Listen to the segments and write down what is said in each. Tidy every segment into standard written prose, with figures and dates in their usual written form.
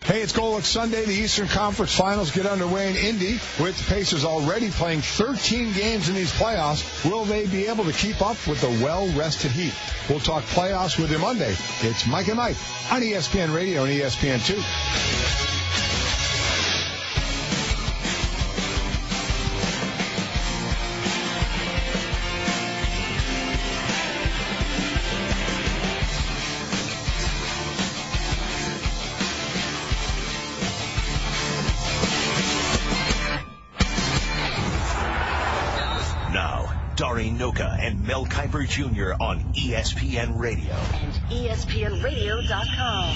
Hey, it's Golic Sunday. The Eastern Conference Finals get underway in Indy, with the Pacers already playing 13 games in these playoffs. Will they be able to keep up with the well-rested Heat? We'll talk playoffs with you Monday. It's Mike and Mike on ESPN Radio and ESPN2. Noka and Mel Kiper Jr. on ESPN Radio. And ESPNRadio.com.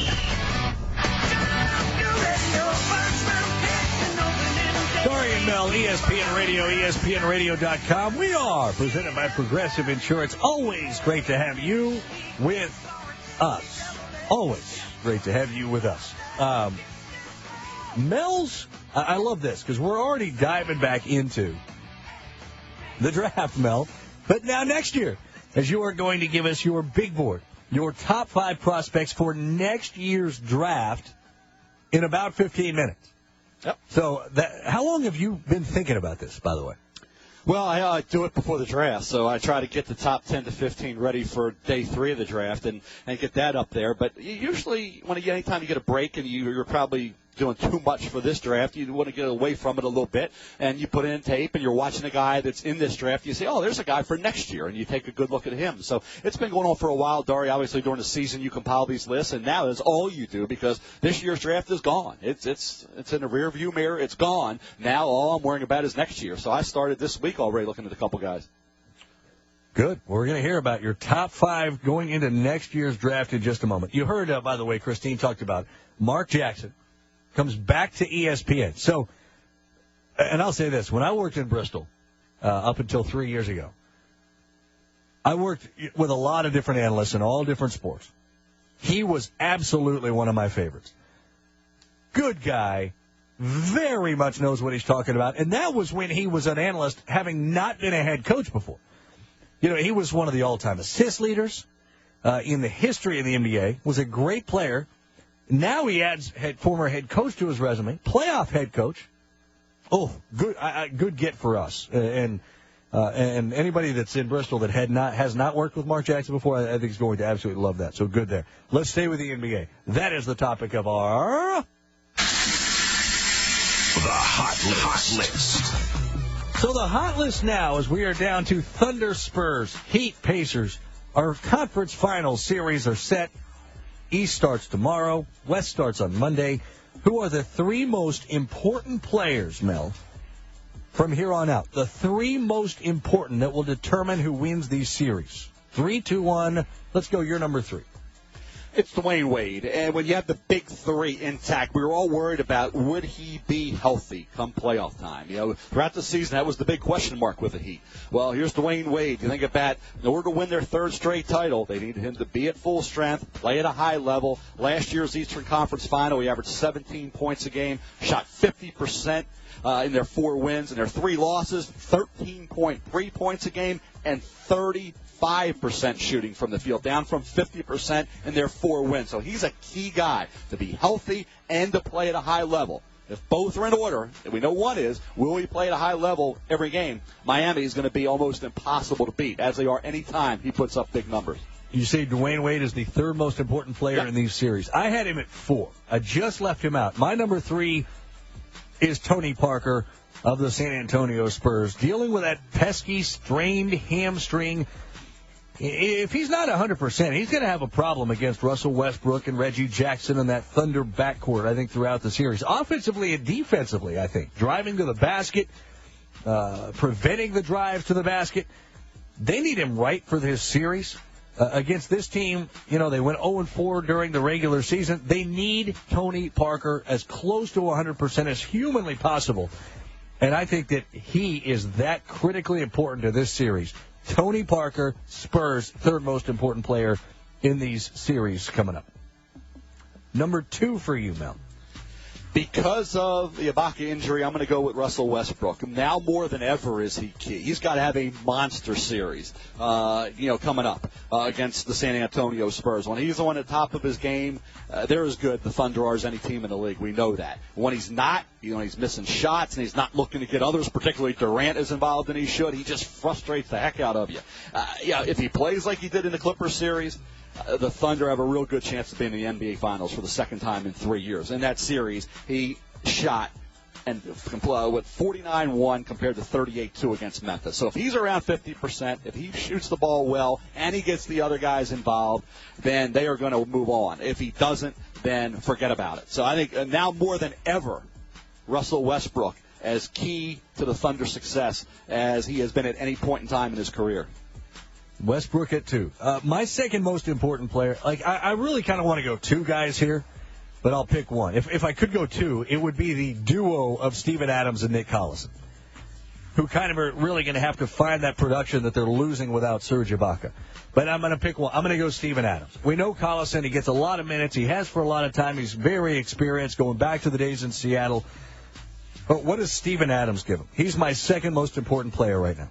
Dory and Mel, ESPN Radio, ESPNRadio.com. We are presented by Progressive Insurance. Always great to have you with us. Always great to have you with us. Mel's, I love this because we're already diving back into the draft, Mel. But now next year, as you are going to give us your big board, your top 5 prospects for next year's draft in about 15 minutes. Yep. So how long have you been thinking about this, by the way? Well, I do it before the draft, so I try to get the top 10 to 15 ready for day 3 of the draft and get that up there. But usually, anytime you get a break and you're probably doing too much for this draft, you want to get away from it a little bit, and you put in tape and you're watching a guy that's in this draft. You say, oh, there's a guy for next year, and you take a good look at him. So it's been going on for a while, Dari. Obviously, during the season, you compile these lists, and now that's all you do because this year's draft is gone. It's in the rearview mirror. It's gone. Now all I'm worrying about is next year. So I started this week already looking at a couple guys. Good. We're going to hear about your top 5 going into next year's draft in just a moment. You heard, by the way, Christine talked about Mark Jackson comes back to ESPN. So, and I'll say this, when I worked in Bristol up until 3 years ago, I worked with a lot of different analysts in all different sports. He was absolutely one of my favorites. Good guy, very much knows what he's talking about, and that was when he was an analyst, having not been a head coach before. You know, he was one of the all-time assist leaders in the history of the NBA, was a great player. Now he adds former head coach to his resume, playoff head coach. Oh, good, good get for us. And anybody that's in Bristol that has not worked with Mark Jackson before, I think is going to absolutely love that. So good there. Let's stay with the NBA. That is the topic of our hot list. So the hot list now is we are down to Thunder, Spurs, Heat, Pacers. Our conference finals series are set. East starts tomorrow. West starts on Monday. Who are the 3 most important players, Mel, from here on out? The 3 most important that will determine who wins these series. 3, 2, 1. Let's go. You're number 3. It's Dwayne Wade. And when you have the big 3 intact, we were all worried about would he be healthy come playoff time. You know, throughout the season, that was the big question mark with the Heat. Well, here's Dwayne Wade. You think about, in order to win their 3rd straight title, they needed him to be at full strength, play at a high level. Last year's Eastern Conference Final, he averaged 17 points a game, shot 50% in their 4 wins. In their 3 losses, 13.3 points a game, and 35% shooting from the field, down from 50% in their 4 wins. So he's a key guy to be healthy and to play at a high level. If both are in order, and we know one is, will he play at a high level every game? Miami is going to be almost impossible to beat, as they are any time he puts up big numbers. You say Dwayne Wade is the 3rd most important player in these series. I had him at 4. I just left him out. My number 3 is Tony Parker of the San Antonio Spurs, dealing with that pesky, strained hamstring. If he's not 100%, he's going to have a problem against Russell Westbrook and Reggie Jackson and that Thunder backcourt, I think, throughout the series. Offensively and defensively, I think. Driving to the basket, preventing the drives to the basket. They need him right for this series. Against this team, you know, they went 0-4 during the regular season. They need Tony Parker as close to 100% as humanly possible. And I think that he is that critically important to this series. Tony Parker, Spurs, 3rd most important player in these series coming up. Number 2 for you, Mel. Because of the Ibaka injury, I'm going to go with Russell Westbrook. Now more than ever is he key. He's got to have a monster series, coming up against the San Antonio Spurs. When he's on the top of his game, they're as good, the Thunder, are as any team in the league. We know that. When he's not, he's missing shots and he's not looking to get others, particularly Durant is involved and he should. He just frustrates the heck out of you. If he plays like he did in the Clippers series, the Thunder have a real good chance to be in the NBA Finals for the second time in 3 years. In that series, he shot and with 49-1 compared to 38-2 against Memphis. So if he's around 50%, if he shoots the ball well and he gets the other guys involved, then they are going to move on. If he doesn't, then forget about it. So I think now more than ever, Russell Westbrook as key to the Thunder success as he has been at any point in time in his career. Westbrook at 2. My second most important player, I really kind of want to go 2 guys here, but I'll pick one. If I could go 2, it would be the duo of Steven Adams and Nick Collison, who kind of are really going to have to find that production that they're losing without Serge Ibaka. But I'm going to pick one. I'm going to go Steven Adams. We know Collison. He gets a lot of minutes. He has for a lot of time. He's very experienced, going back to the days in Seattle. But what does Steven Adams give him? He's my second most important player right now.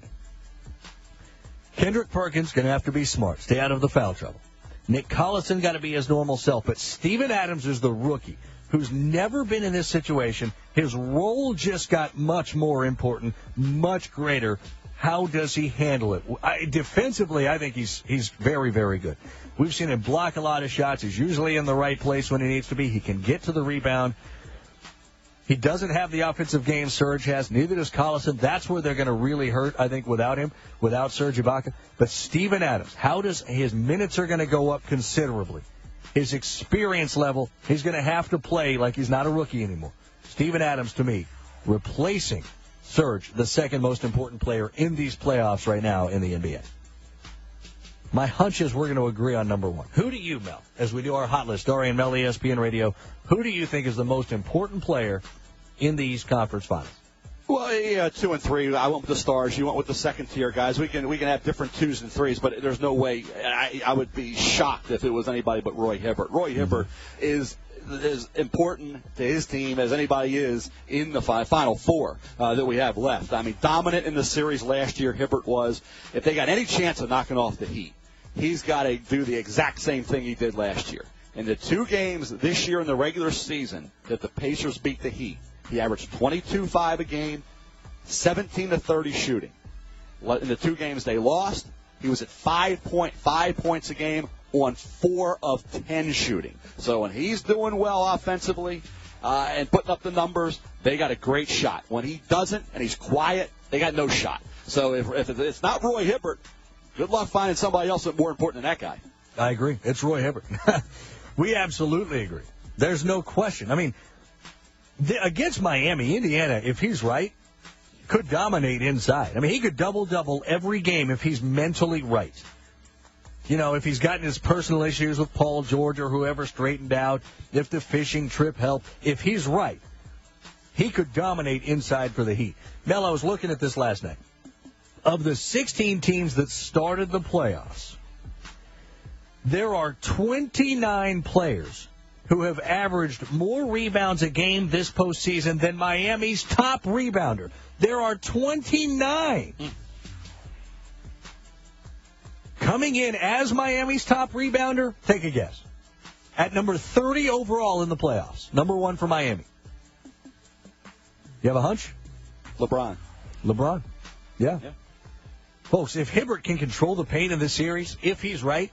Kendrick Perkins going to have to be smart, stay out of the foul trouble. Nick Collison got to be his normal self, but Steven Adams is the rookie who's never been in this situation. His role just got much more important, much greater. How does he handle it? Defensively, I think he's very, very good. We've seen him block a lot of shots. He's usually in the right place when he needs to be. He can get to the rebound. He doesn't have the offensive game Serge has. Neither does Collison. That's where they're going to really hurt, I think, without him, without Serge Ibaka. But Steven Adams, his minutes are going to go up considerably. His experience level, he's going to have to play like he's not a rookie anymore. Steven Adams, to me, replacing Serge, the second most important player in these playoffs right now in the NBA. My hunch is we're going to agree on number 1. Who do you, Mel, as we do our hot list, Dorian Mel, ESPN Radio, who do you think is the most important player in the East Conference Finals? Well, yeah, 2 and 3. I went with the Stars. You went with the second-tier guys. We can have different 2s and 3s, but there's no way. I would be shocked if it was anybody but Roy Hibbert. Roy Hibbert is as important to his team as anybody is in the Final Four that we have left. I mean, dominant in the series last year, Hibbert was. If they got any chance of knocking off the Heat, he's got to do the exact same thing he did last year. In the 2 games this year in the regular season that the Pacers beat the Heat, he averaged 22.5 a game, 17 to 30 shooting. In the 2 games they lost, he was at 5.5 points a game on 4 of 10 shooting. So when he's doing well offensively and putting up the numbers, they got a great shot. When he doesn't and he's quiet, they got no shot. So if it's not Roy Hibbert, good luck finding somebody else that's more important than that guy. I agree. It's Roy Hibbert. We absolutely agree. There's no question. I mean, against Miami, Indiana, if he's right, could dominate inside. I mean, he could double-double every game if he's mentally right. If he's gotten his personal issues with Paul George or whoever straightened out, if the fishing trip helped, if he's right, he could dominate inside for the Heat. Mel, I was looking at this last night. Of the 16 teams that started the playoffs, there are 29 players who have averaged more rebounds a game this postseason than Miami's top rebounder. There are 29. Coming in as Miami's top rebounder, take a guess. At number 30 overall in the playoffs. Number 1 for Miami. You have a hunch? LeBron. Yeah. Folks, if Hibbert can control the paint in this series, if he's right,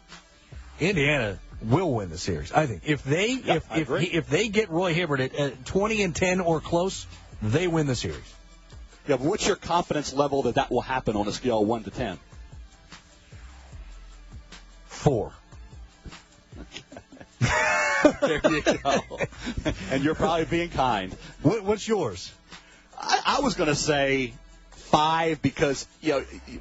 Indiana will win the series. I think if they get Roy Hibbert at 20 and 10 or close, they win the series. Yeah, but what's your confidence level that will happen on a scale of 1 to 10? 4. There you go. And you're probably being kind. What's yours? I was going to say 5 because,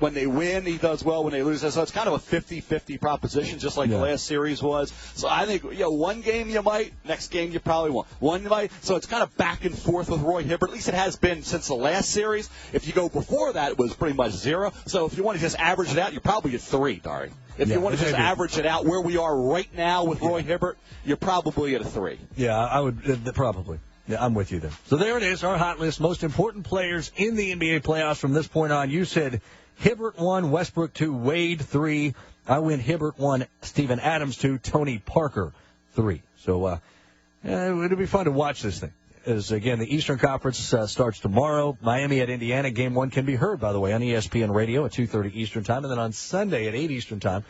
when they win, he does well. When they lose, so it's kind of a 50-50 proposition, just like the last series was. So I think, one game you might, next game you probably won't. One you might. So it's kind of back and forth with Roy Hibbert. At least it has been since the last series. If you go before that, it was pretty much 0. So if you want to just average it out, you're probably at 3, Dari. If you want to just average it out where we are right now with Roy Hibbert, you're probably at a 3. Yeah, I would probably. Yeah, I'm with you then. So there it is, our hot list. Most important players in the NBA playoffs from this point on. You said Hibbert 1, Westbrook 2, Wade 3. I went Hibbert 1, Steven Adams 2, Tony Parker 3. So it'll be fun to watch this thing. As, again, the Eastern Conference starts tomorrow. Miami at Indiana. Game 1 can be heard, by the way, on ESPN Radio at 2:30 Eastern Time. And then on Sunday at 8 Eastern Time,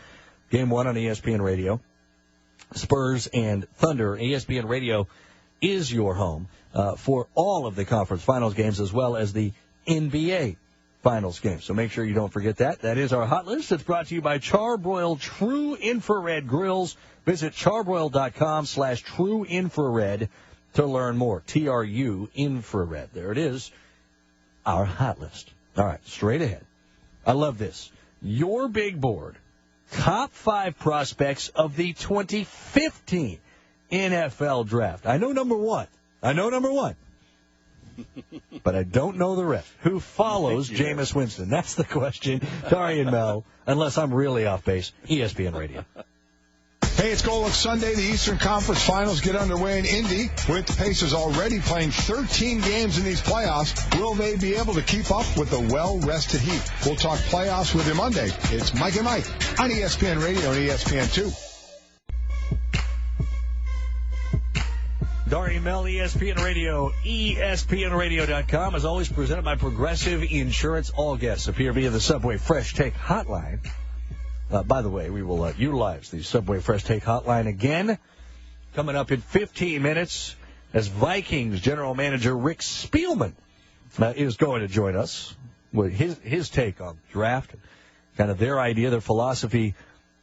Game 1 on ESPN Radio. Spurs and Thunder. ESPN Radio is your home for all of the conference finals games as well as the NBA finals games. So make sure you don't forget that. That is our hot list. It's brought to you by Charbroil True Infrared Grills. Visit charbroil.com/True Infrared to learn more. TRU Infrared. There it is. Our hot list. All right, straight ahead. I love this. Your big board. Top 5 prospects of the 2015 NFL Draft. I know number one. But I don't know the rest. Who follows Jameis Winston? That's the question. Dari and Mel, unless I'm really off base, ESPN Radio. Hey, it's Golic Sunday. The Eastern Conference Finals get underway in Indy with the Pacers already playing 13 games in these playoffs. Will they be able to keep up with the well-rested Heat? We'll talk playoffs with you Monday. It's Mike and Mike on ESPN Radio and ESPN2. Dari Mel, ESPN Radio, ESPNradio.com. As always, presented by Progressive Insurance. All guests appear via the Subway Fresh Take Hotline. By the way, we will utilize the Subway Fresh Take Hotline again coming up in 15 minutes as Vikings General Manager Rick Spielman is going to join us with his take on the draft, kind of their idea, their philosophy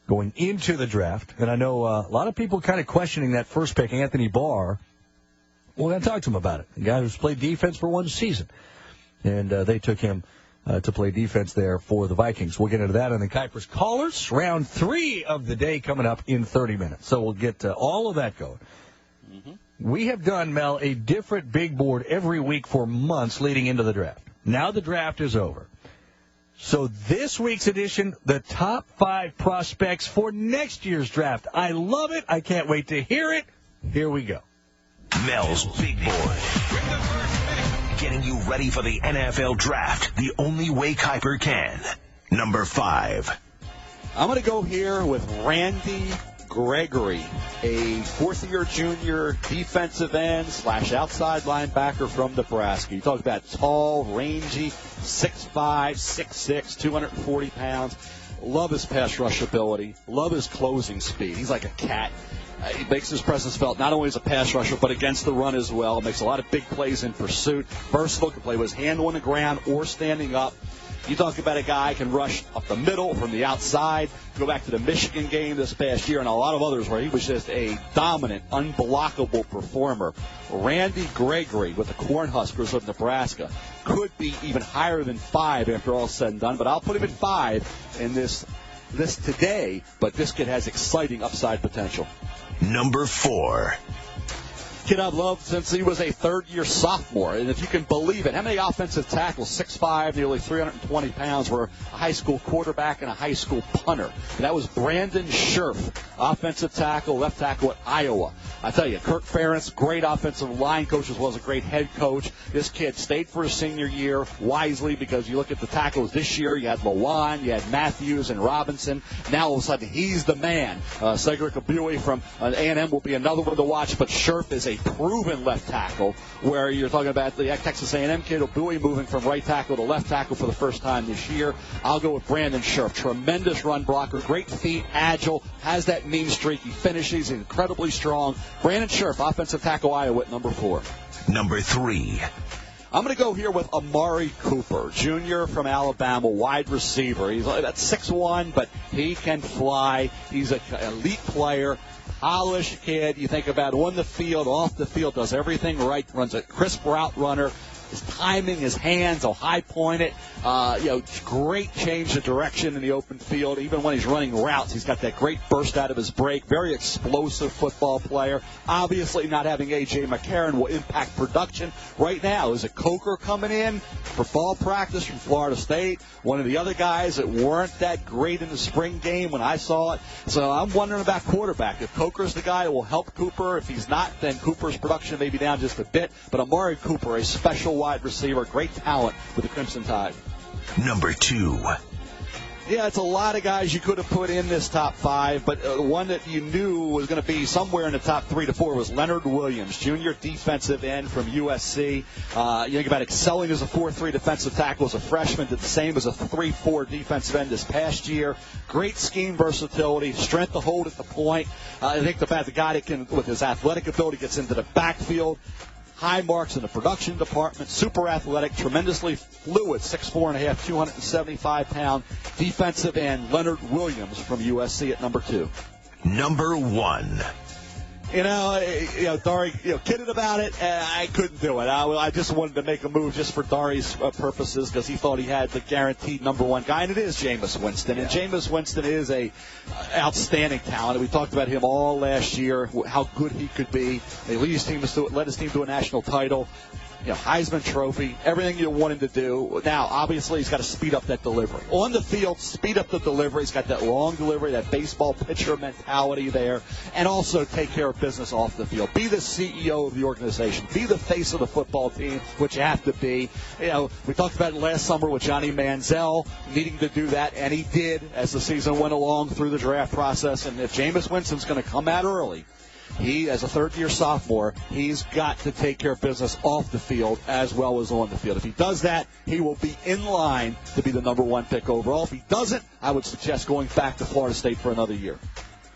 going into the draft. And I know a lot of people kind of questioning that first pick, Anthony Barr. We're going to talk to him about it, the guy who's played defense for one season. And they took him to play defense there for the Vikings. We'll get into that on the Kuipers Callers. Round 3 of the day coming up in 30 minutes. So we'll get all of that going. Mm-hmm. We have done, Mel, a different big board every week for months leading into the draft. Now the draft is over. So this week's edition, the top 5 prospects for next year's draft. I love it. I can't wait to hear it. Here we go. Mel's Big Board. Getting you ready for the NFL Draft the only way Kuiper can. Number 5. I'm going to go here with Randy Gregory, a fourth-year junior defensive end / outside linebacker from Nebraska. You talk about tall, rangy, 6'5", 6'6", 240 pounds. Love his pass rush ability. Love his closing speed. He's like a cat. He makes his presence felt not only as a pass rusher, but against the run as well. Makes a lot of big plays in pursuit. Versatile, can play with his hand on the ground or standing up. You talk about a guy who can rush up the middle, from the outside. Go back to the Michigan game this past year and a lot of others where he was just a dominant, unblockable performer. Randy Gregory with the Cornhuskers of Nebraska could be even higher than 5 after all said and done, but I'll put him at 5 in this today, but this kid has exciting upside potential. Number 4. Kid I've loved since he was a third-year sophomore. And if you can believe it, how many offensive tackles, 6'5", nearly 320 pounds, were a high school quarterback and a high school punter? And that was Brandon Scherf, offensive tackle, left tackle at Iowa. I tell you, Kirk Ferentz, great offensive line coach as well as a great head coach. This kid stayed for his senior year wisely because you look at the tackles this year, you had Lewan, you had Matthews and Robinson. Now all of a sudden he's the man. Cedric Abui from A&M will be another one to watch, but Scherf is a proven left tackle, where you're talking about the Texas A&M kid, Abui, moving from right tackle to left tackle for the first time this year. I'll go with Brandon Scherf. Tremendous run blocker, great feet, agile, has that mean streak. He finishes, incredibly strong. Brandon Scherf, offensive tackle, Iowa at number 4. Number 3. I'm going to go here with Amari Cooper, junior from Alabama, wide receiver. He's about 6'1", but he can fly. He's an elite player. Polished kid. You think about on the field, off the field, does everything right, runs a crisp route runner, his timing, his hands, he'll high point it. Great change of direction in the open field. Even when he's running routes, he's got that great burst out of his break. Very explosive football player. Obviously, not having A.J. McCarron will impact production. Right now, is it Coker coming in for fall practice from Florida State? One of the other guys that weren't that great in the spring game when I saw it. So I'm wondering about quarterback. If Coker's the guy, it will help Cooper. If he's not, then Cooper's production may be down just a bit. But Amari Cooper, a special wide receiver, great talent with the Crimson Tide. Number 2. Yeah, it's a lot of guys you could have put in this top 5, but one that you knew was going to be somewhere in the top 3 to 4 was Leonard Williams, junior defensive end from USC. You think about excelling as a 4-3 defensive tackle as a freshman, did the same as a 3-4 defensive end this past year. Great scheme versatility, strength to hold at the point. I think the fact the guy that can, with his athletic ability, gets into the backfield. High marks in the production department, super athletic, tremendously fluid, 6'4.5", 275-pound defensive end Leonard Williams from USC at number 2. Number 1. Dari, kidding about it, I couldn't do it. I just wanted to make a move just for Dari's purposes because he thought he had the guaranteed number 1 guy, and it is Jameis Winston. And Jameis Winston is a outstanding talent. We talked about him all last year, how good he could be. He led his team to a national title. Heisman Trophy, everything you want him to do. Now, obviously, he's got to speed up that delivery. On the field, speed up the delivery. He's got that long delivery, that baseball pitcher mentality there, and also take care of business off the field. Be the CEO of the organization. Be the face of the football team, which you have to be. We talked about it last summer with Johnny Manziel needing to do that, and he did as the season went along through the draft process. And if Jameis Winston's going to come out early, he, as a third-year sophomore, he's got to take care of business off the field as well as on the field. If he does that, he will be in line to be the number 1 pick overall. If he doesn't, I would suggest going back to Florida State for another year.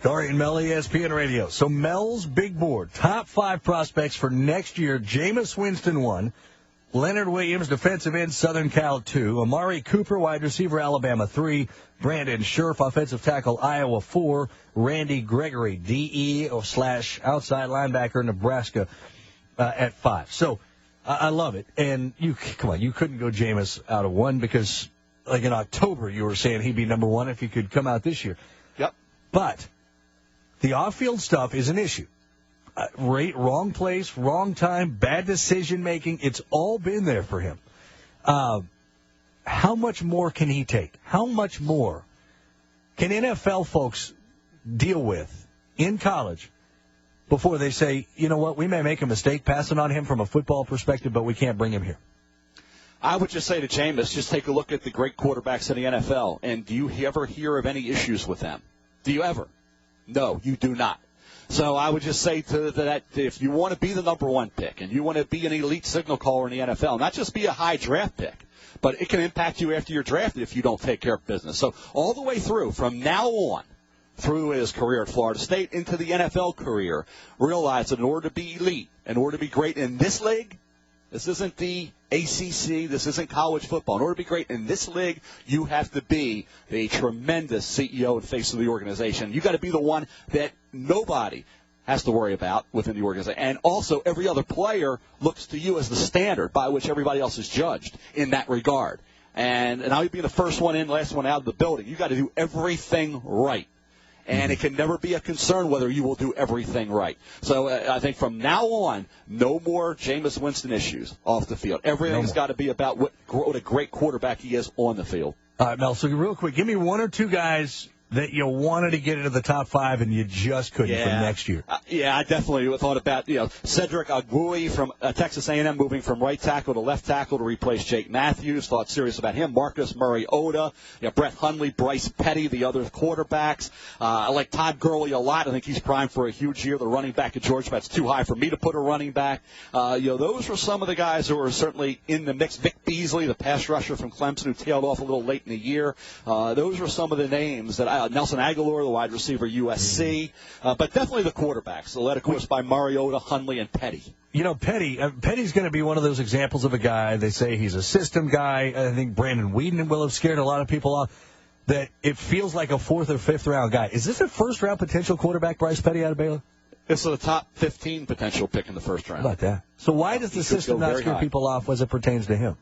Dari and Mel, ESPN Radio. So Mel's big board, top 5 prospects for next year. Jameis Winston 1. Leonard Williams, defensive end, Southern Cal 2. Amari Cooper, wide receiver, Alabama 3. Brandon Scherf, offensive tackle, Iowa 4. Randy Gregory, DE/outside linebacker, Nebraska at 5. So I love it. And you couldn't go Jameis out of 1 because, like in October, you were saying he'd be number 1 if he could come out this year. Yep. But the off-field stuff is an issue. Wrong place, wrong time, bad decision-making. It's all been there for him. How much more can he take? How much more can NFL folks deal with in college before they say, you know what, we may make a mistake passing on him from a football perspective, but we can't bring him here? I would just say to Jameis, just take a look at the great quarterbacks in the NFL, and do you ever hear of any issues with them? Do you ever? No, you do not. So I would just say to that, if you want to be the number 1 pick and you want to be an elite signal caller in the NFL, not just be a high draft pick, but it can impact you after you're drafted if you don't take care of business. So all the way through, from now on, through his career at Florida State into the NFL career, realize that in order to be elite, in order to be great in this league, this isn't the ACC, this isn't college football. In order to be great in this league, you have to be a tremendous CEO and face of the organization. You got to be the one that nobody has to worry about within the organization. And also, every other player looks to you as the standard by which everybody else is judged in that regard. And now you being the first one in, last one out of the building, you got to do everything right. And it can never be a concern whether you will do everything right. So I think from now on, no more Jameis Winston issues off the field. Everything's got to be about what a great quarterback he is on the field. All right, Mel, so real quick, give me 1 or 2 guys that you wanted to get into the top 5 and you just couldn't for next year. I definitely thought about, Cedric Agui from Texas A&M moving from right tackle to left tackle to replace Jake Matthews. Thought serious about him. Marcus Mariota, Brett Hundley, Bryce Petty, the other quarterbacks. I like Todd Gurley a lot. I think he's primed for a huge year. The running back at Georgia, that's too high for me to put a running back. Those were some of the guys who were certainly in the mix. Vic Beasley, the pass rusher from Clemson, who tailed off a little late in the year. Those were some of the names that Nelson Aguilar, the wide receiver, USC. But definitely the quarterbacks, led, of course, by Mariota, Hundley, and Petty. Petty's going to be one of those examples of a guy, they say he's a system guy. I think Brandon Weeden will have scared a lot of people off, that it feels like a 4th or 5th round guy. Is this a first-round potential quarterback, Bryce Petty, out of Baylor? It's the top 15 potential pick in the first round. How about that? So why does the system not scare people off as it pertains to him?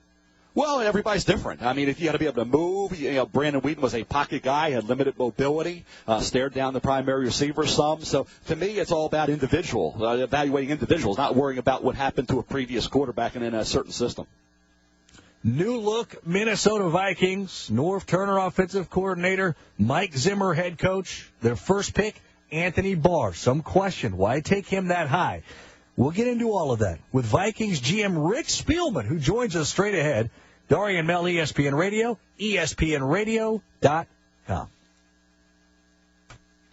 Well, everybody's different. I mean, if you got to be able to move, Brandon Whedon was a pocket guy, had limited mobility, stared down the primary receiver some. So to me, it's all about evaluating individuals, not worrying about what happened to a previous quarterback in a certain system. New look Minnesota Vikings, Norv Turner offensive coordinator, Mike Zimmer head coach. Their first pick, Anthony Barr. Some question, why take him that high? We'll get into all of that with Vikings GM Rick Spielman, who joins us straight ahead. Darian Mel, ESPN Radio, ESPNRadio.com.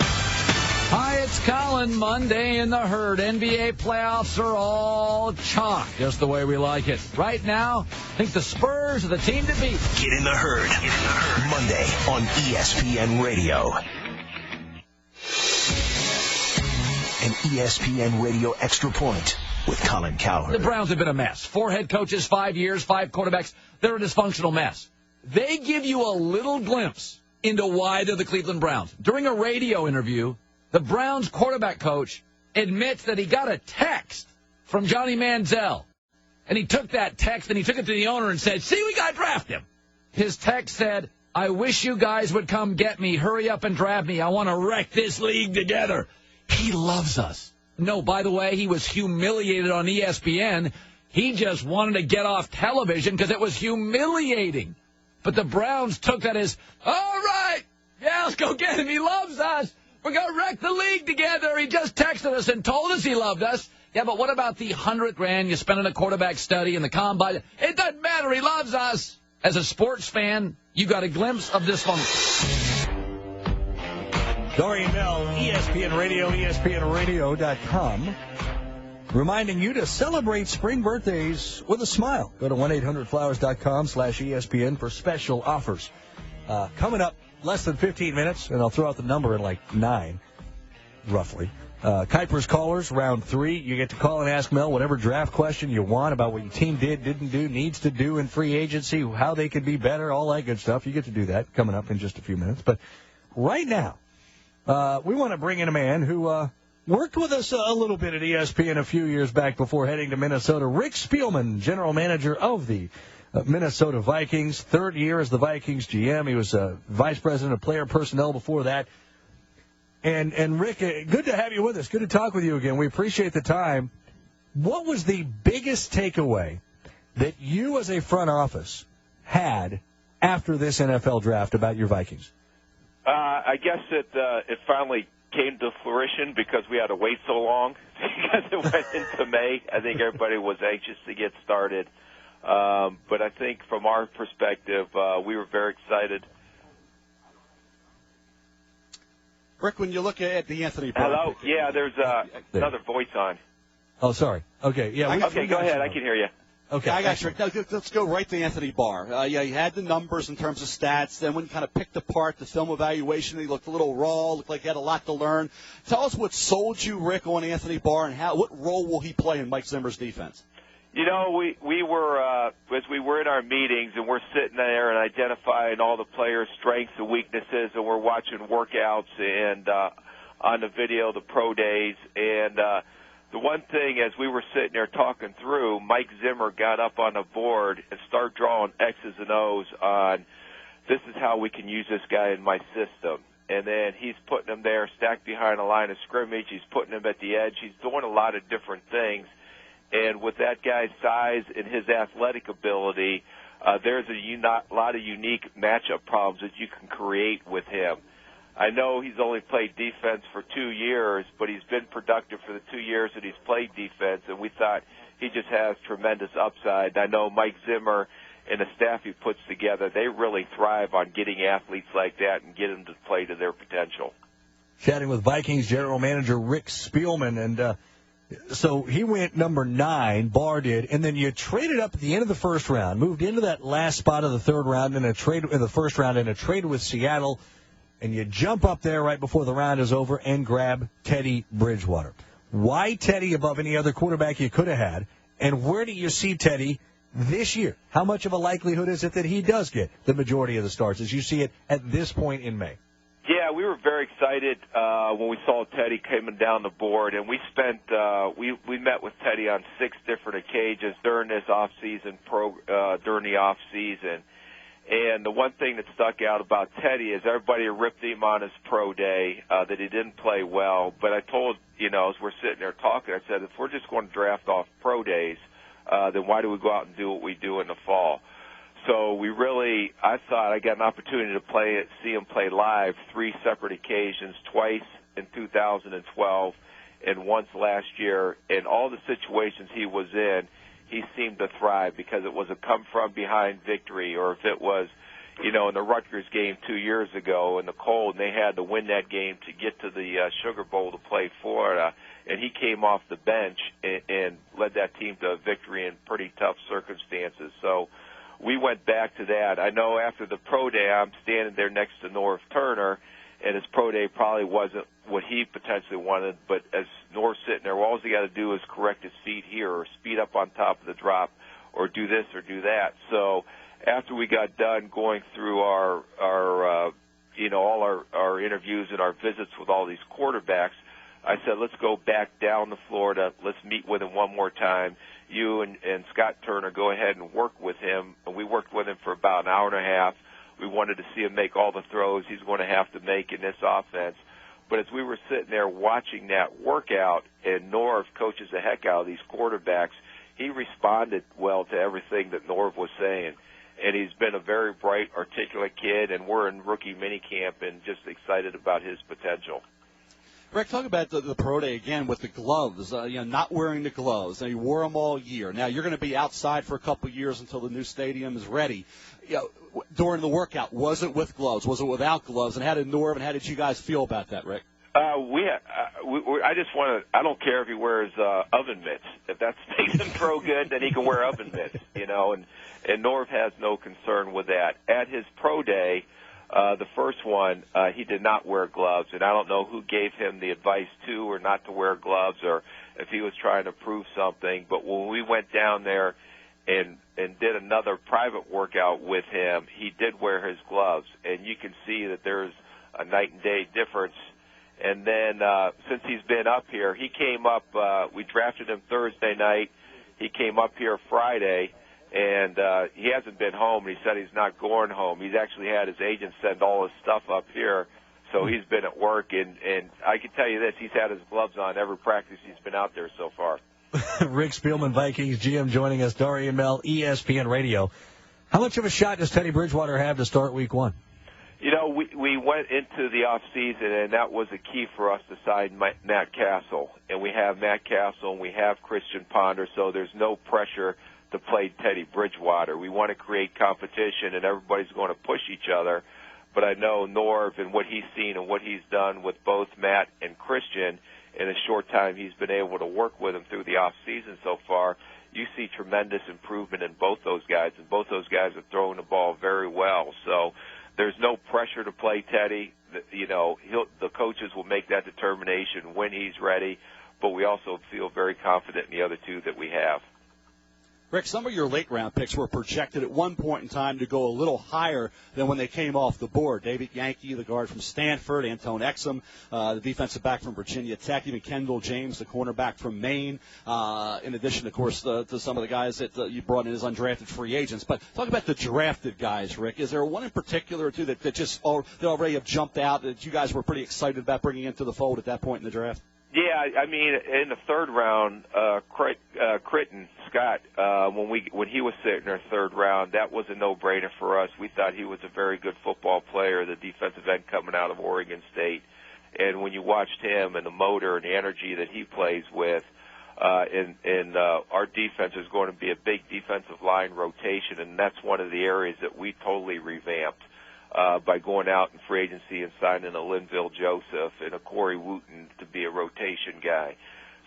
Hi, it's Colin. Monday in the Herd. NBA playoffs are all chalk, just the way we like it. Right now, I think the Spurs are the team to beat. Get in the Herd. Monday on ESPN Radio. An ESPN Radio Extra Point with Colin Cowherd. The Browns have been a mess. 4 head coaches, 5 years, 5 quarterbacks. They're a dysfunctional mess. They give you a little glimpse into why they're the Cleveland Browns. During a radio interview, the Browns quarterback coach admits that he got a text from Johnny Manziel. And he took that text and he took it to the owner and said, "See, we got to draft him." His text said, "I wish you guys would come get me. Hurry up and draft me. I want to wreck this league together." He loves us. No, by the way, he was humiliated on ESPN. He just wanted to get off television because it was humiliating. But the Browns took that as, all right, yeah, let's go get him. He loves us. We're going to wreck the league together. He just texted us and told us he loved us. Yeah, but what about the $100,000 you spent on a quarterback study and the combine? It doesn't matter. He loves us. As a sports fan, you got a glimpse of this one. Dorian Bell, ESPN Radio, ESPNRadio.com. Reminding you to celebrate spring birthdays with a smile. Go to 1-800-Flowers.com/ESPN for special offers. Coming up less than 15 minutes, and I'll throw out the number in like 9, roughly. Kuiper's Callers, round 3. You get to call and ask Mel whatever draft question you want about what your team did, didn't do, needs to do in free agency, how they could be better, all that good stuff. You get to do that coming up in just a few minutes. But right now, we want to bring in a man who worked with us a little bit at ESPN a few years back before heading to Minnesota. Rick Spielman, general manager of the Minnesota Vikings. 3rd year as the Vikings GM. He was vice president of player personnel before that. And Rick, good to have you with us. Good to talk with you again. We appreciate the time. What was the biggest takeaway that you as a front office had after this NFL draft about your Vikings? I guess it finally came to fruition because we had to wait so long because it went into May. I think everybody was anxious to get started. But I think from our perspective, we were very excited. Rick, when you look at the Anthony Barr. Hello? Yeah, there's another voice on. Oh, sorry. Okay, yeah. Okay, go ahead. I can hear you. Okay, I got you. Now, let's go right to Anthony Barr. You had the numbers in terms of stats. Then when you kind of picked apart the film evaluation, he looked a little raw, looked like he had a lot to learn. Tell us what sold you, Rick, on Anthony Barr, and what role will he play in Mike Zimmer's defense? You know, we were, as we were in our meetings, and we're sitting there and identifying all the players' strengths and weaknesses, and we're watching workouts and on the video, the pro days, and the one thing, as we were sitting there talking through, Mike Zimmer got up on the board and started drawing X's and O's on, this is how we can use this guy in my system. And then he's putting him there stacked behind a line of scrimmage. He's putting him at the edge. He's doing a lot of different things. And with that guy's size and his athletic ability, there's a lot of unique matchup problems that you can create with him. I know he's only played defense for 2 years, but he's been productive for the 2 years that he's played defense, and we thought he just has tremendous upside. I know Mike Zimmer and the staff he puts together, they really thrive on getting athletes like that and get them to play to their potential. Chatting with Vikings general manager Rick Spielman, and so he went number 9, Barr did, and then you traded up at the end of the first round, moved into that last spot of the 3rd round in a trade in the first round in a trade with Seattle. And you jump up there right before the round is over and grab Teddy Bridgewater. Why Teddy above any other quarterback you could have had? And where do you see Teddy this year? How much of a likelihood is it that he does get the majority of the starts as you see it at this point in May? Yeah, we were very excited when we saw Teddy coming down the board, and we spent we met with Teddy on 6 different occasions during this during the off season. And the one thing that stuck out about Teddy is everybody ripped him on his pro day that he didn't play well. But I told, as we're sitting there talking, I said, if we're just going to draft off pro days, then why do we go out and do what we do in the fall? So I thought I got an opportunity to see him play live 3 separate occasions, twice in 2012 and once last year. And all the situations he was in, he seemed to thrive because it was a come-from-behind victory, or if it was, in the Rutgers game 2 years ago in the cold, and they had to win that game to get to the Sugar Bowl to play Florida, and he came off the bench and led that team to a victory in pretty tough circumstances. So we went back to that. I know after the pro day, I'm standing there next to Norv Turner, and his pro day probably wasn't what he potentially wanted, but as Norv's sitting there, all he got to do is correct his feet here or speed up on top of the drop or do this or do that. So after we got done going through all our interviews and our visits with all these quarterbacks, I said, let's go back down to Florida. Let's meet with him one more time. You and Scott Turner go ahead and work with him. And we worked with him for about an hour and a half. We wanted to see him make all the throws he's going to have to make in this offense. But as we were sitting there watching that workout, and Norv coaches the heck out of these quarterbacks, he responded well to everything that Norv was saying. And he's been a very bright, articulate kid, and we're in rookie minicamp and just excited about his potential. Rick, talk about the pro day again with the gloves, not wearing the gloves. Now, you wore them all year. Now, you're going to be outside for a couple of years until the new stadium is ready. During the workout, was it with gloves? Was it without gloves? And how did Norv and how did you guys feel about that, Rick? I don't care if he wears oven mitts. If that makes him throw good, then he can wear oven mitts, and Norv has no concern with that. At his pro day, the first one, he did not wear gloves, and I don't know who gave him the advice to or not to wear gloves or if he was trying to prove something. But when we went down there and did another private workout with him, he did wear his gloves, and you can see that there's a night and day difference. And then since he's been up here, he came up, we drafted him Thursday night. He came up here Friday. And he hasn't been home. He said he's not going home. He's actually had his agent send all his stuff up here, so he's been at work. And I can tell you this, he's had his gloves on every practice he's been out there so far. Rick Spielman, Vikings GM, joining us. Darian Mel, ESPN Radio. How much of a shot does Teddy Bridgewater have to start week 1? We went into the off season, and that was a key for us to sign Matt Castle. And we have Matt Castle, and we have Christian Ponder, so there's no pressure to play Teddy Bridgewater. We want to create competition, and everybody's going to push each other. But I know Norv and what he's seen and what he's done with both Matt and Christian in a short time he's been able to work with them through the off season so far. You see tremendous improvement in both those guys, and both those guys are throwing the ball very well. So there's no pressure to play Teddy. The coaches will make that determination when he's ready, but we also feel very confident in the other two that we have. Rick, some of your late-round picks were projected at one point in time to go a little higher than when they came off the board. David Yankee, the guard from Stanford, Antone Exum, the defensive back from Virginia Tech, even Kendall James, the cornerback from Maine, in addition, of course, to some of the guys that you brought in as undrafted free agents. But talk about the drafted guys, Rick. Is there one in particular or two that that already have jumped out that you guys were pretty excited about bringing into the fold at that point in the draft? Yeah, I mean, in the third round, Critton, Scott, when he was sitting in our third round, that was a no-brainer for us. We thought he was a very good football player, the defensive end coming out of Oregon State. And when you watched him and the motor and the energy that he plays with, our defense is going to be a big defensive line rotation, and that's one of the areas that we totally revamped. By going out in free agency and signing a Linville Joseph and a Corey Wooten to be a rotation guy.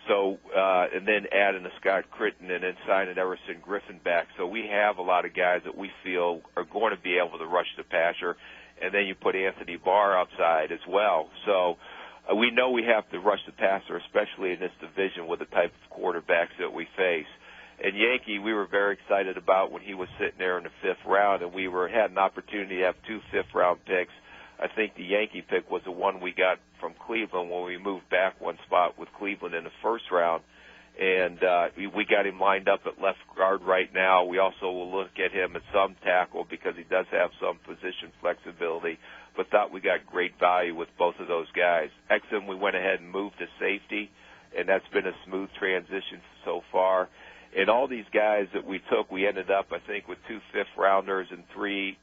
So, and then adding a Scott Critton and then signing Everson Griffin back. So we have a lot of guys that we feel are going to be able to rush the passer. And then you put Anthony Barr outside as well. So we know we have to rush the passer, especially in this division with the type of quarterbacks that we face. And Yankee, we were very excited about when he was sitting there in the fifth round, and we had an opportunity to have 2 fifth-round picks I think the Yankee pick was the one we got from Cleveland when we moved back one spot with Cleveland in the first round. And we got him lined up at left guard right now. We also will look at him at some tackle because he does have some position flexibility, but thought we got great value with both of those guys. Exum, we went ahead and moved to safety, and that's been a smooth transition so far. And all these guys that we took, we ended up, I think, with 2 fifth-rounders and 1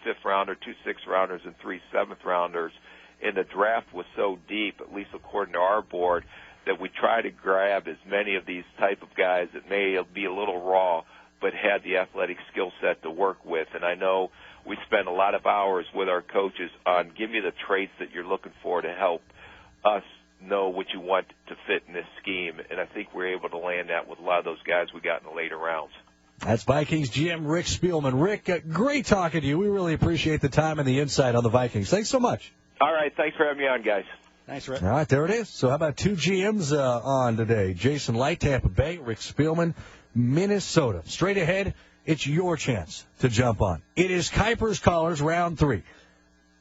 fifth-rounder, 2 sixth-rounders, and 3 seventh-rounders. And the draft was so deep, at least according to our board, that we try to grab as many of these type of guys that may be a little raw but had the athletic skill set to work with. And I know we spend a lot of hours with our coaches on give me the traits that you're looking for to help us know what you want to fit in this scheme. And I think we're able to land that with a lot of those guys we got in the later rounds. That's Vikings GM Rick Spielman. Rick, great talking to you. We really appreciate the time and the insight on the Vikings. Thanks so much. All right. Thanks for having me on, guys. Thanks, Rick. All right, there it is. So how about 2 GMs on today? Jason Light, Tampa Bay, Rick Spielman, Minnesota. Straight ahead, it's your chance to jump on. It is Kuiper's Callers, round 3.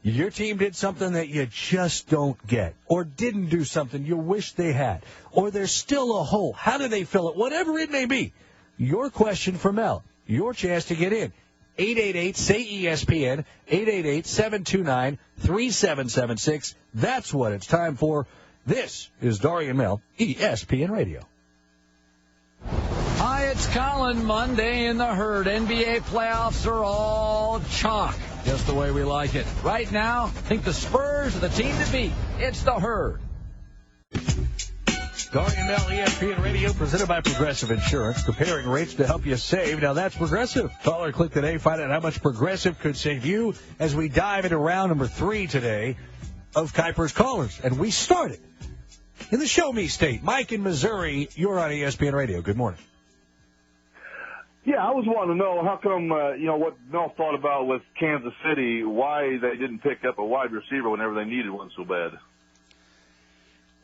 Your team did something that you just don't get, or didn't do something you wish they had, or there's still a hole. How do they fill it? Whatever it may be. Your question for Mel. Your chance to get in. 888-SAY-ESPN, 888-729-3776. That's what it's time for. This is Dorian Mel, ESPN Radio. Hi, it's Colin. Monday in the Herd. NBA playoffs are all chalk, just the way we like it. Right now, I think the Spurs are the team to beat. It's the Herd. Dorian Mel, ESPN Radio, presented by Progressive Insurance, comparing rates to help you save. Now, that's Progressive. Call or click today. Find out how much Progressive could save you as we dive into round number 3 today of Kuiper's Callers. And we started in the Show Me State. Mike in Missouri, you're on ESPN Radio. Good morning. Yeah, I was wanting to know how come, what Mel thought about with Kansas City, why they didn't pick up a wide receiver whenever they needed one so bad.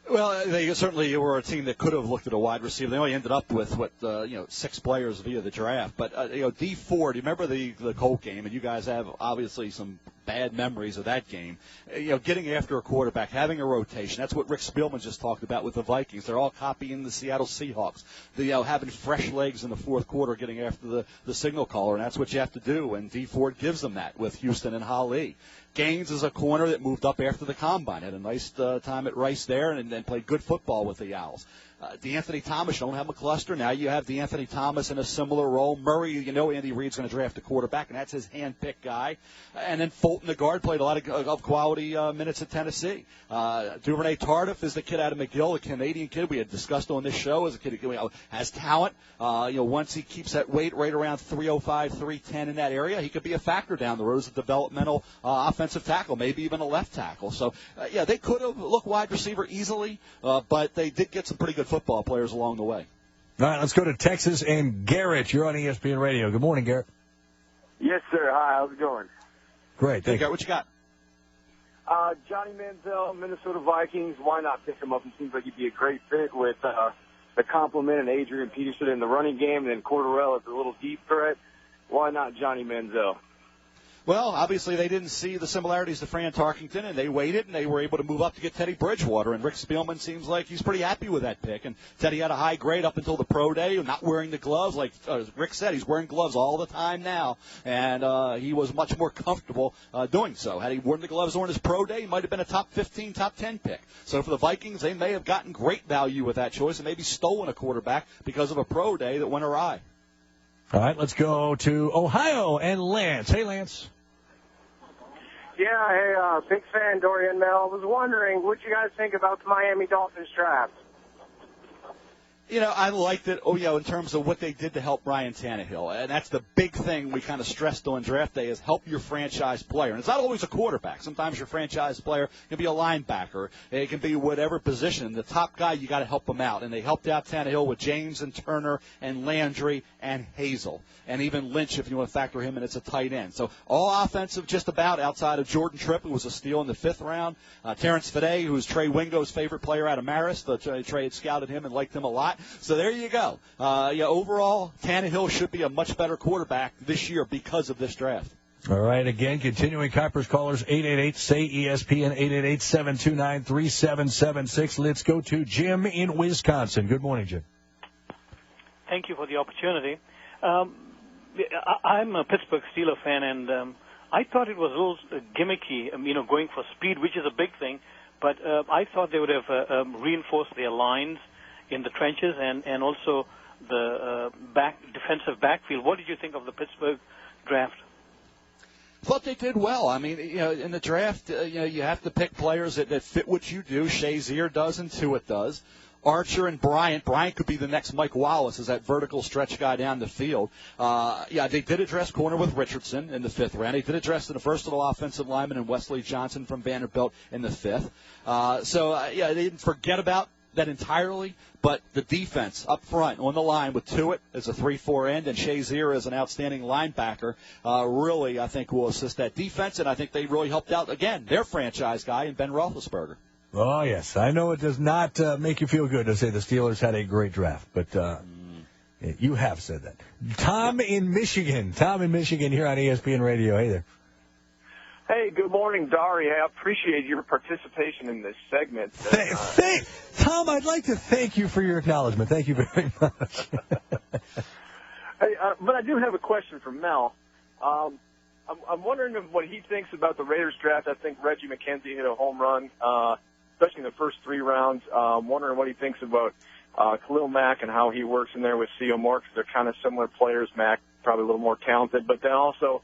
Well, they certainly were a team that could have looked at a wide receiver. They only ended up with 6 players via the draft. But D Ford, you remember the Colt game, and you guys have obviously some bad memories of that game. Getting after a quarterback, having a rotation. That's what Rick Spielman just talked about with the Vikings. They're all copying the Seattle Seahawks. Having fresh legs in the fourth quarter, getting after the signal caller, and that's what you have to do. And D Ford gives them that with Houston and Holly. Gaines is a corner that moved up after the combine. Had a nice time at Rice there and then played good football with the Owls. DeAnthony Thomas, you don't have McCluster. Now you have DeAnthony Thomas in a similar role. Murray, Andy Reid's going to draft a quarterback, and that's his hand-picked guy. And then Fulton, the guard, played a lot of quality minutes at Tennessee. Duvernay Tardif is the kid out of McGill, a Canadian kid we had discussed on this show as a kid who has talent. Once he keeps that weight right around 305, 310 in that area, he could be a factor down the road as a developmental offensive tackle, maybe even a left tackle. So, they could have looked wide receiver easily, but they did get some pretty good football players along the way. All right, let's go to Texas and Garrett. You're on ESPN Radio. Good morning, Garrett. Yes, sir. Hi, how's it going? Great, thank you. Garrett, what you got? Johnny Manziel, Minnesota Vikings. Why not pick him up? It seems like he'd be a great fit with the complement and Adrian Peterson in the running game, and then Cordarrelle as a little deep threat. Why not Johnny Manziel? Well, obviously they didn't see the similarities to Fran Tarkenton, and they waited, and they were able to move up to get Teddy Bridgewater. And Rick Spielman seems like he's pretty happy with that pick. And Teddy had a high grade up until the pro day, not wearing the gloves. Like Rick said, he's wearing gloves all the time now, and he was much more comfortable doing so. Had he worn the gloves on his pro day, he might have been a top 15, top 10 pick. So for the Vikings, they may have gotten great value with that choice and maybe stolen a quarterback because of a pro day that went awry. All right, let's go to Ohio and Lance. Hey, Lance. Yeah, hey, big fan, Dorian Mel. I was wondering, what you guys think about the Miami Dolphins draft? I liked it, in terms of what they did to help Ryan Tannehill. And that's the big thing we kind of stressed on draft day is help your franchise player. And it's not always a quarterback. Sometimes your franchise player can be a linebacker. It can be whatever position. The top guy, you got to help him out. And they helped out Tannehill with James and Turner and Landry and Hazel. And even Lynch, if you want to factor him in, it's a tight end. So all offensive just about outside of Jordan Tripp, who was a steal in the 5th round. Terrence Fede, who's Trey Wingo's favorite player out of Marist. Trey had scouted him and liked him a lot. So there you go. Overall, Tannehill should be a much better quarterback this year because of this draft. All right, again, continuing Kuiper's callers, 888-SAY-ESPN, 888-729-3776. Let's go to Jim in Wisconsin. Good morning, Jim. Thank you for the opportunity. I'm a Pittsburgh Steelers fan, and I thought it was a little gimmicky, going for speed, which is a big thing, but I thought they would have reinforced their lines in the trenches and also the defensive backfield. What did you think of the Pittsburgh draft? I thought they did well. I mean, in the draft, you have to pick players that fit what you do. Shazier does and Tuitt does. Archer and Bryant. Bryant could be the next Mike Wallace as that vertical stretch guy down the field. They did address corner with Richardson in the 5th round. They did address the versatile offensive lineman and Wesley Johnson from Vanderbilt in the 5th. They didn't forget about that entirely, but the defense up front on the line with Tuitt as a 3-4 end and Shazier as an outstanding linebacker really, I think, will assist that defense, and I think they really helped out, again, their franchise guy in Ben Roethlisberger. Oh, yes. I know it does not make you feel good to say the Steelers had a great draft, but you have said that. Tom in Michigan. Tom in Michigan here on ESPN Radio. Hey there. Hey, good morning, Dari. I appreciate your participation in this segment. Tom, I'd like to thank you for your acknowledgement. Thank you very much. Hey, but I do have a question for Mel. I'm wondering what he thinks about the Raiders draft. I think Reggie McKenzie hit a home run, especially in the first 3 rounds. I'm wondering what he thinks about Khalil Mack and how he works in there with C.O. Moore, because they're kind of similar players. Mack probably a little more talented, but then also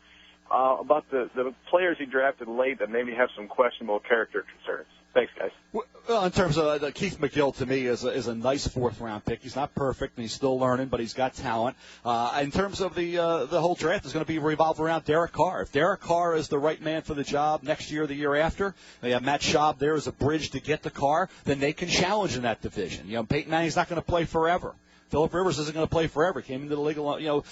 about the players he drafted late that maybe have some questionable character concerns. Thanks, guys. Well, in terms of Keith McGill, to me, is a nice 4th-round pick. He's not perfect, and he's still learning, but he's got talent. In terms of the whole draft is going to be revolved around Derek Carr. If Derek Carr is the right man for the job next year or the year after, they have Matt Schaub there as a bridge to get to Carr, then they can challenge in that division. Peyton Manning's not going to play forever. Phillip Rivers isn't going to play forever. Came into the league,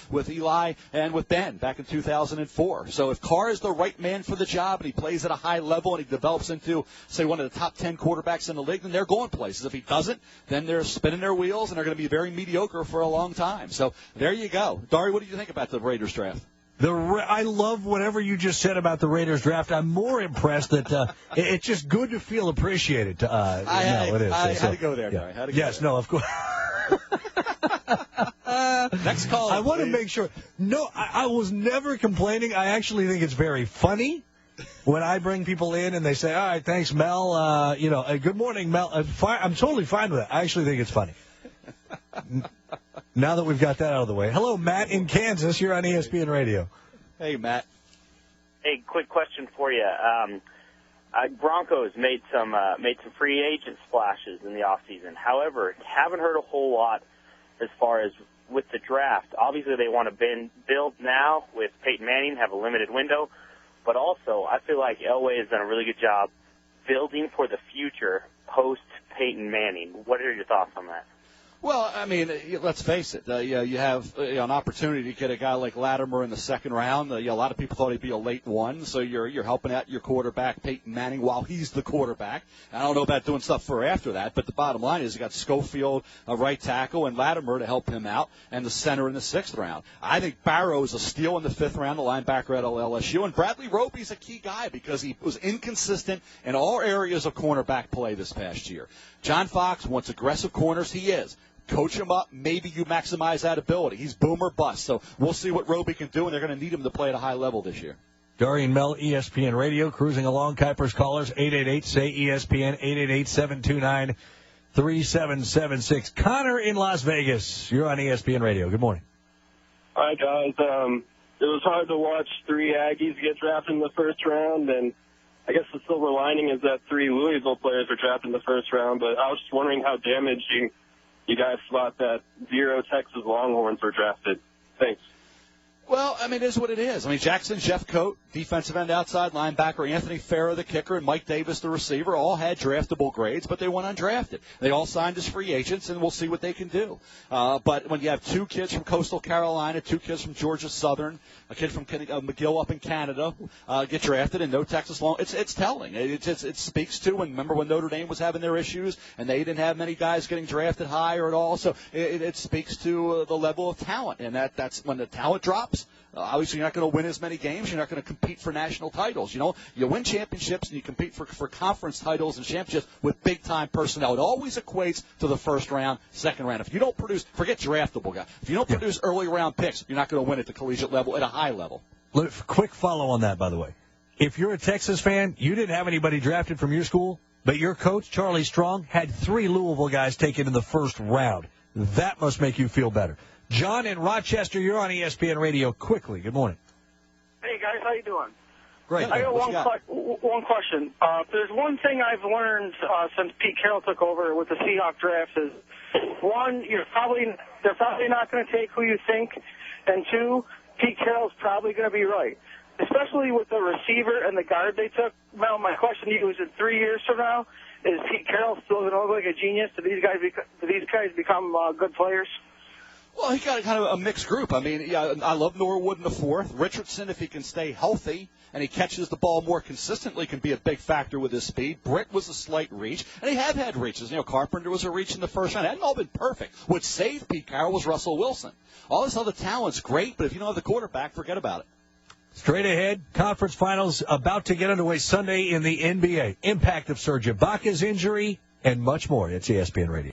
with Eli and with Ben back in 2004. So if Carr is the right man for the job and he plays at a high level and he develops into, say, one of the top 10 quarterbacks in the league, then they're going places. If he doesn't, then they're spinning their wheels and they're going to be very mediocre for a long time. So there you go. Dari, what do you think about the Raiders draft? I love whatever you just said about the Raiders draft. I'm more impressed that it's just good to feel appreciated. I had to go there, Dari. Yes, no, of course. Next call. I want to make sure. No, I was never complaining. I actually think it's very funny when I bring people in and they say, all right, thanks, Mel. Good morning, Mel. I'm totally fine with it. I actually think it's funny. Now that we've got that out of the way. Hello, Matt in Kansas. You're on ESPN Radio. Hey, Matt. Hey, quick question for you. Broncos made some free agent splashes in the offseason. However, haven't heard a whole lot as far as with the draft. Obviously, they want to build now with Peyton Manning, have a limited window. But also, I feel like Elway has done a really good job building for the future post-Peyton Manning. What are your thoughts on that? Well, I mean, let's face it. You have an opportunity to get a guy like Latimer in the 2nd round. A lot of people thought he'd be a late one, so you're helping out your quarterback, Peyton Manning, while he's the quarterback. I don't know about doing stuff for after that, but the bottom line is you got Schofield, a right tackle, and Latimer to help him out, and the center in the 6th round. I think Barrow is a steal in the 5th round, the linebacker at LSU, and Bradley Roby's a key guy because he was inconsistent in all areas of cornerback play this past year. John Fox wants aggressive corners. He is. Coach him up. Maybe you maximize that ability. He's boom or bust. So we'll see what Roby can do, and they're going to need him to play at a high level this year. Darian Mel, ESPN Radio, cruising along. Kuiper's callers, 888-SAY-ESPN, 888-729-3776. Connor in Las Vegas. You're on ESPN Radio. Good morning. Hi, guys. It was hard to watch 3 Aggies get drafted in the 1st round, and I guess the silver lining is that 3 Louisville players were drafted in the 1st round, but I was just wondering how damaging you guys thought that 0 Texas Longhorns were drafted. Thanks. Well, I mean, it is what it is. I mean, Jackson Jeffcoat, defensive end outside linebacker, Anthony Farrah, the kicker, and Mike Davis, the receiver, all had draftable grades, but they went undrafted. They all signed as free agents, and we'll see what they can do. But when you have 2 kids from Coastal Carolina, 2 kids from Georgia Southern, a kid from McGill up in Canada get drafted, and no Texas Long, it's telling. It speaks to, and remember when Notre Dame was having their issues, and they didn't have many guys getting drafted high or at all, so it speaks to the level of talent, and that's when the talent drops. Obviously, you're not going to win as many games. You're not going to compete for national titles. You know, you win championships and you compete for conference titles and championships with big-time personnel. It always equates to the first round, second round. If you don't produce, forget draftable guy. If you don't produce early-round picks, you're not going to win at the collegiate level, at a high level. Quick follow on that, by the way. If you're a Texas fan, you didn't have anybody drafted from your school, but your coach, Charlie Strong, had 3 Louisville guys taken in the first round. That must make you feel better. John in Rochester, you're on ESPN Radio. Quickly, good morning. Hey, guys, how you doing? Great. I got one question. If there's one thing I've learned since Pete Carroll took over with the Seahawks draft is, one, they're probably not going to take who you think, and 2, Pete Carroll's probably going to be right, especially with the receiver and the guard they took. Well, my question to you is, in 3 years from now, is Pete Carroll still going to look like a genius? Do these guys become good players? Well, he got kind of a mixed group. I mean, yeah, I love Norwood in the fourth. Richardson, if he can stay healthy and he catches the ball more consistently, can be a big factor with his speed. Britt was a slight reach, and he have had reaches. You know, Carpenter was a reach in the first round. It hadn't all been perfect. What saved Pete Carroll was Russell Wilson. All this other talent's great, but if you don't have the quarterback, forget about it. Straight ahead, conference finals about to get underway Sunday in the NBA. Impact of Serge Ibaka's injury and much more. It's ESPN Radio.